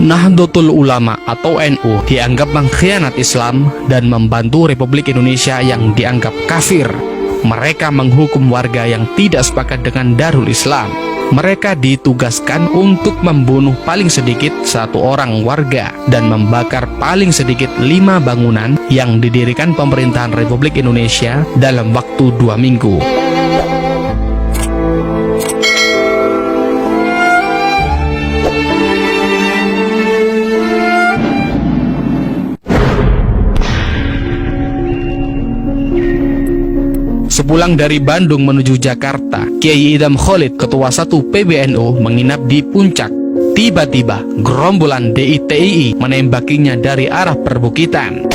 Nahdlatul Ulama atau NU dianggap mengkhianat Islam dan membantu Republik Indonesia yang dianggap kafir. Mereka menghukum warga yang tidak sepakat dengan Darul Islam. Mereka ditugaskan untuk membunuh paling sedikit 1 orang warga dan membakar paling sedikit 5 bangunan yang didirikan pemerintahan Republik Indonesia dalam waktu 2 minggu. Sepulang dari Bandung menuju Jakarta, Kiai Idham Khalid, Ketua 1 PBNU, menginap di Puncak. Tiba-tiba, gerombolan DITII menembakinya dari arah perbukitan.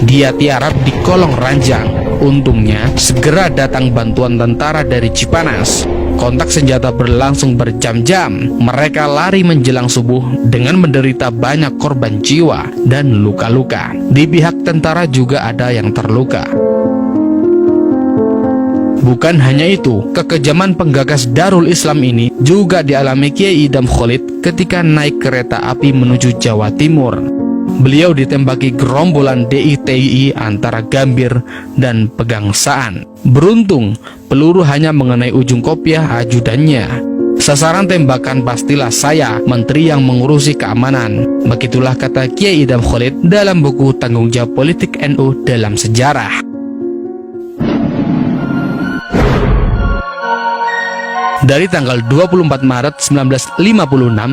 Dia tiarap di kolong ranjang. Untungnya, segera datang bantuan tentara dari Cipanas. Kontak senjata berlangsung berjam-jam. Mereka lari menjelang subuh dengan menderita banyak korban jiwa dan luka-luka. Di pihak tentara juga ada yang terluka. Bukan hanya itu, kekejaman penggagas Darul Islam ini juga dialami Kiai Idham Khalid ketika naik kereta api menuju Jawa Timur. Beliau ditembaki gerombolan DITII antara Gambir dan Pegangsaan. Beruntung, peluru hanya mengenai ujung kopiah ajudannya. Sasaran tembakan pastilah saya, menteri yang mengurusi keamanan. Begitulah kata Kiai Idham Khalid dalam buku Tanggung Jawab Politik NU dalam Sejarah. Dari tanggal 24 Maret 1956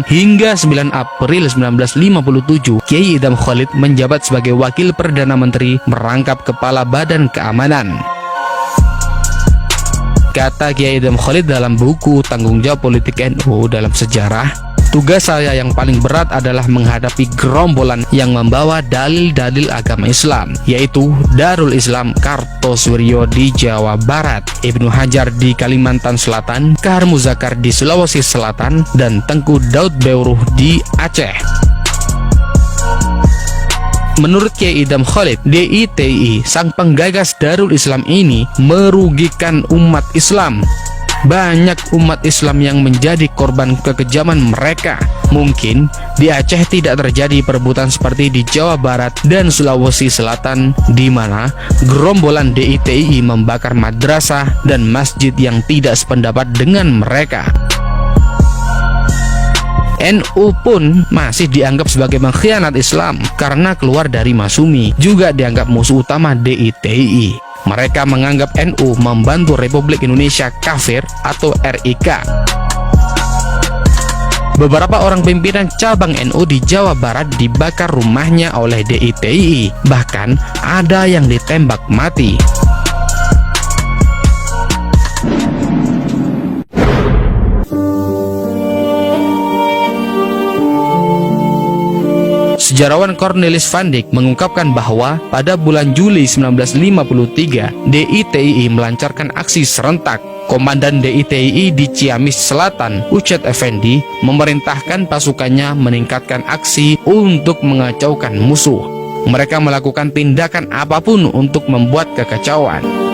hingga 9 April 1957, Kiai Idham Khalid menjabat sebagai Wakil Perdana Menteri merangkap Kepala Badan Keamanan. Kata Kiai Idham Khalid dalam buku Tanggung Jawab Politik NU dalam Sejarah, tugas saya yang paling berat adalah menghadapi gerombolan yang membawa dalil-dalil agama Islam, yaitu Darul Islam Kartosuwiryo di Jawa Barat, Ibnu Hajar di Kalimantan Selatan, Kahar Muzakar di Sulawesi Selatan, dan Tengku Daud Beuruh di Aceh. Menurut Kiai Idham Khalid, DITII, sang penggagas Darul Islam ini merugikan umat Islam. Banyak umat Islam yang menjadi korban kekejaman mereka. Mungkin di Aceh tidak terjadi perebutan seperti di Jawa Barat dan Sulawesi Selatan, di mana gerombolan DITII membakar madrasah dan masjid yang tidak sependapat dengan mereka. NU pun masih dianggap sebagai mengkhianat Islam karena keluar dari Masumi, juga dianggap musuh utama DITII. Mereka menganggap NU membantu Republik Indonesia kafir atau RIK. Beberapa orang pimpinan cabang NU di Jawa Barat dibakar rumahnya oleh DITII, bahkan ada yang ditembak mati. Sejarawan Cornelis van Dyk mengungkapkan bahwa pada bulan Juli 1953, DITII melancarkan aksi serentak. Komandan DITII di Ciamis Selatan, Ucet Effendi, memerintahkan pasukannya meningkatkan aksi untuk mengacaukan musuh. Mereka melakukan tindakan apapun untuk membuat kekacauan.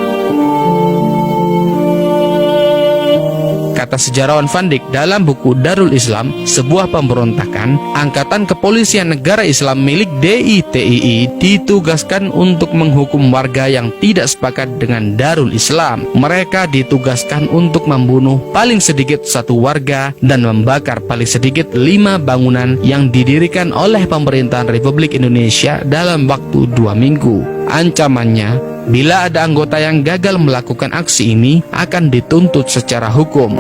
Kata sejarawan Van Dyk dalam buku Darul Islam, sebuah pemberontakan, Angkatan Kepolisian Negara Islam milik DITII ditugaskan untuk menghukum warga yang tidak sepakat dengan Darul Islam. Mereka ditugaskan untuk membunuh paling sedikit 1 warga dan membakar paling sedikit 5 bangunan yang didirikan oleh pemerintahan Republik Indonesia dalam waktu 2 minggu. Ancamannya, bila ada anggota yang gagal melakukan aksi ini, akan dituntut secara hukum.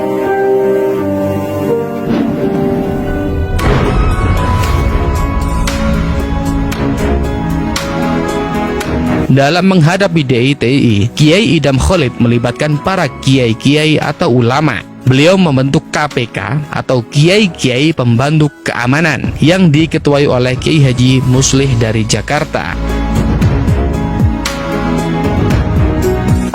Dalam menghadapi DITII, Kiai Idham Khalid melibatkan para kiai-kiai atau ulama. Beliau membentuk KPK atau Kiai-Kiai Pembantu Keamanan yang diketuai oleh Kiai Haji Muslih dari Jakarta.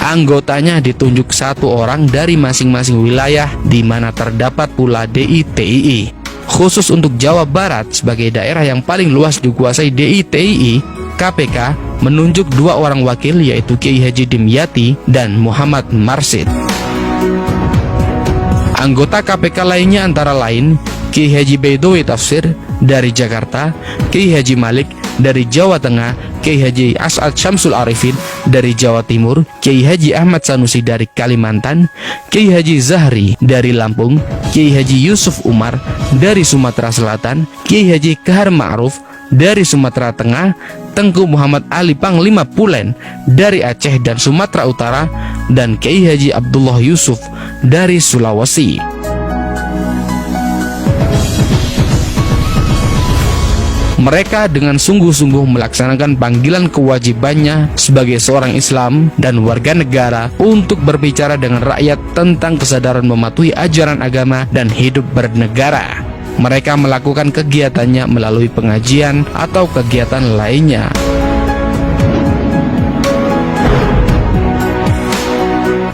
Anggotanya ditunjuk 1 orang dari masing-masing wilayah di mana terdapat pula DITII. Khusus untuk Jawa Barat sebagai daerah yang paling luas dikuasai DITII, KPK menunjuk 2 orang wakil, yaitu Kiai Haji Dimyati dan Muhammad Marsid. Anggota KPK lainnya antara lain Kiai Haji Baidowi Tafsir dari Jakarta, Kiai Haji Malik dari Jawa Tengah, Kiai Haji As'ad Syamsul Arifin dari Jawa Timur, Kiai Haji Ahmad Sanusi dari Kalimantan, Kiai Haji Zahri dari Lampung, Kiai Haji Yusuf Umar dari Sumatera Selatan, Kiai Haji Kahar Ma'ruf dari Sumatera Tengah, Tengku Muhammad Ali Panglima Pulen dari Aceh dan Sumatera Utara, dan Kiai Haji Abdullah Yusuf dari Sulawesi. Mereka dengan sungguh-sungguh melaksanakan panggilan kewajibannya sebagai seorang Islam dan warga negara untuk berbicara dengan rakyat tentang kesadaran mematuhi ajaran agama dan hidup bernegara. Mereka melakukan kegiatannya melalui pengajian atau kegiatan lainnya.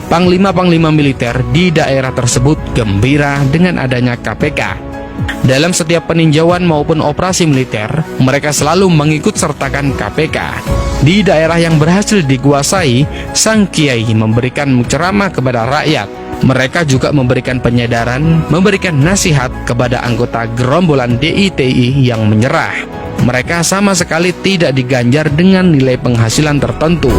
Panglima-panglima militer di daerah tersebut gembira dengan adanya KPK. Dalam setiap peninjauan maupun operasi militer, mereka selalu mengikut sertakan KPK. Di daerah yang berhasil dikuasai, sang kiai memberikan ceramah kepada rakyat. Mereka juga memberikan penyadaran, memberikan nasihat kepada anggota gerombolan DI/TII yang menyerah. Mereka sama sekali tidak diganjar dengan nilai penghasilan tertentu.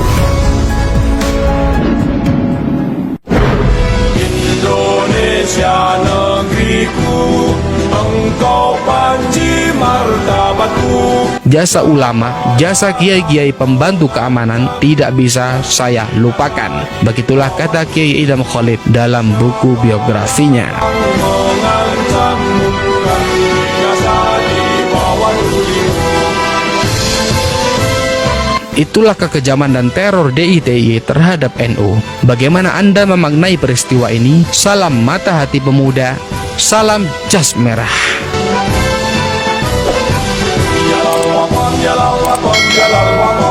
Indonesia negeriku, engkau panji martabatku. Jasa ulama, jasa kiai-kiai pembantu keamanan tidak bisa saya lupakan. Begitulah kata Kiai Idham Khalid dalam buku biografinya. Itulah kekejaman dan teror DI/TII terhadap NU. Bagaimana Anda memaknai peristiwa ini? Salam mata hati pemuda, salam jas merah. Ya Allah,